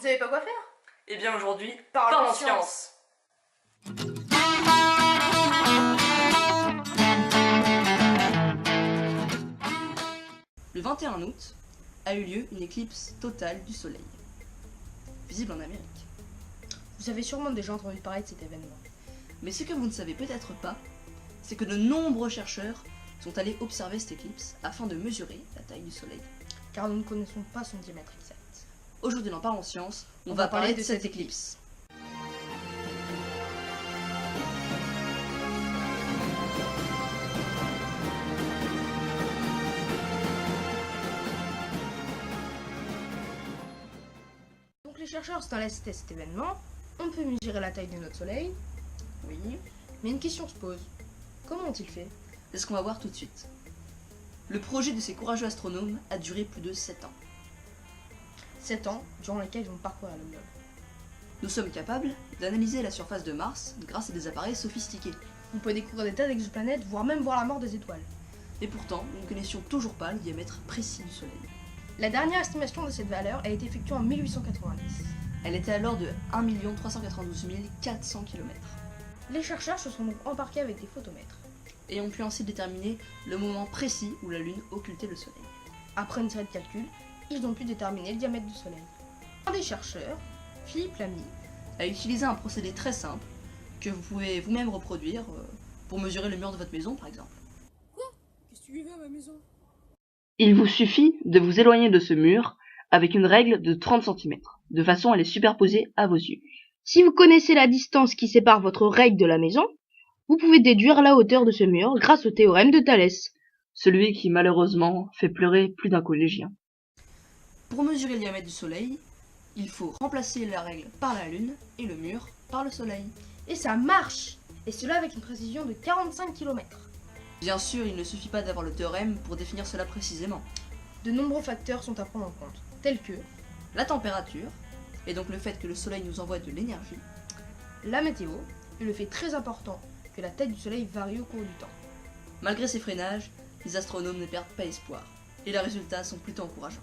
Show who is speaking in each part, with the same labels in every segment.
Speaker 1: savez pas quoi faire?
Speaker 2: Eh bien aujourd'hui,
Speaker 1: Parlons
Speaker 2: parlons
Speaker 1: science.
Speaker 2: Le 21 août a eu lieu une éclipse totale du soleil, visible en Amérique.
Speaker 1: Vous avez sûrement déjà entendu parler de cet événement.
Speaker 2: Mais ce que vous ne savez peut-être pas, c'est que de nombreux chercheurs sont allés observer cette éclipse afin de mesurer la taille du soleil.
Speaker 1: Car nous ne connaissons pas son diamètre exact.
Speaker 2: Aujourd'hui dans Parlons Science, on va parler de cette éclipse.
Speaker 1: Donc les chercheurs sont allés assister à cet événement. On peut mesurer la taille de notre soleil.
Speaker 2: Oui,
Speaker 1: Mais une question se pose. Comment ont-ils fait?
Speaker 2: c'est ce qu'on va voir tout de suite. Le projet de ces courageux astronomes a duré plus de 7 ans.
Speaker 1: 7 ans, durant lesquels ils vont parcourir le globe.
Speaker 2: Nous sommes capables d'analyser la surface de Mars grâce à des appareils sophistiqués.
Speaker 1: On peut découvrir des tas d'exoplanètes, voire même voir la mort des étoiles.
Speaker 2: Et pourtant, nous ne connaissions toujours pas le diamètre précis du Soleil.
Speaker 1: La dernière estimation de cette valeur a été effectuée en 1890.
Speaker 2: Elle était alors de 1 392 400 km.
Speaker 1: Les chercheurs se sont donc embarqués avec des photomètres.
Speaker 2: Et ont pu ainsi déterminer le moment précis où la Lune occultait le Soleil.
Speaker 1: Après une série de calculs, ils ont pu déterminer le diamètre du Soleil. Un des chercheurs, Philippe Lamy,
Speaker 2: A utilisé un procédé très simple que vous pouvez vous-même reproduire pour mesurer le mur de votre maison par exemple.
Speaker 1: Qu'est-ce que tu lui veux à ma maison?
Speaker 2: Il vous suffit de vous éloigner de ce mur avec une règle de 30 cm, de façon à les superposer à vos yeux.
Speaker 1: Si vous connaissez la distance qui sépare votre règle de la maison, vous pouvez déduire la hauteur de ce mur grâce au théorème de Thalès.
Speaker 2: Celui qui malheureusement fait pleurer plus d'un collégien. Pour mesurer le diamètre du Soleil, il faut remplacer la règle par la Lune et le mur par le Soleil.
Speaker 1: Et ça marche! Et cela avec une précision de 45 km.
Speaker 2: Bien sûr, il ne suffit pas d'avoir le théorème pour définir cela précisément.
Speaker 1: De nombreux facteurs sont à prendre en compte, tels que
Speaker 2: La température, et donc le fait que le Soleil nous envoie de l'énergie,
Speaker 1: la météo et le fait très important que la taille du Soleil varie au cours du temps.
Speaker 2: Malgré ces freinages, les astronomes ne perdent pas espoir, et les résultats sont plutôt encourageants.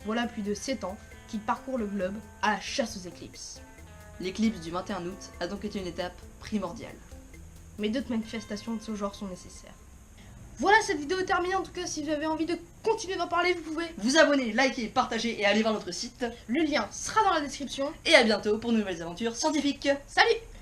Speaker 1: Voilà plus de 7 ans qu'ils parcourent le globe à la chasse aux éclipses.
Speaker 2: L'éclipse du 21 août a donc été une étape primordiale.
Speaker 1: Mais d'autres manifestations de ce genre sont nécessaires. Voilà, cette vidéo est terminée. En tout cas, si vous avez envie de continuer d'en parler, vous pouvez.
Speaker 2: Vous abonner, liker, partager et aller voir notre site.
Speaker 1: Le lien sera dans la description.
Speaker 2: Et à bientôt pour de nouvelles aventures scientifiques.
Speaker 1: Salut!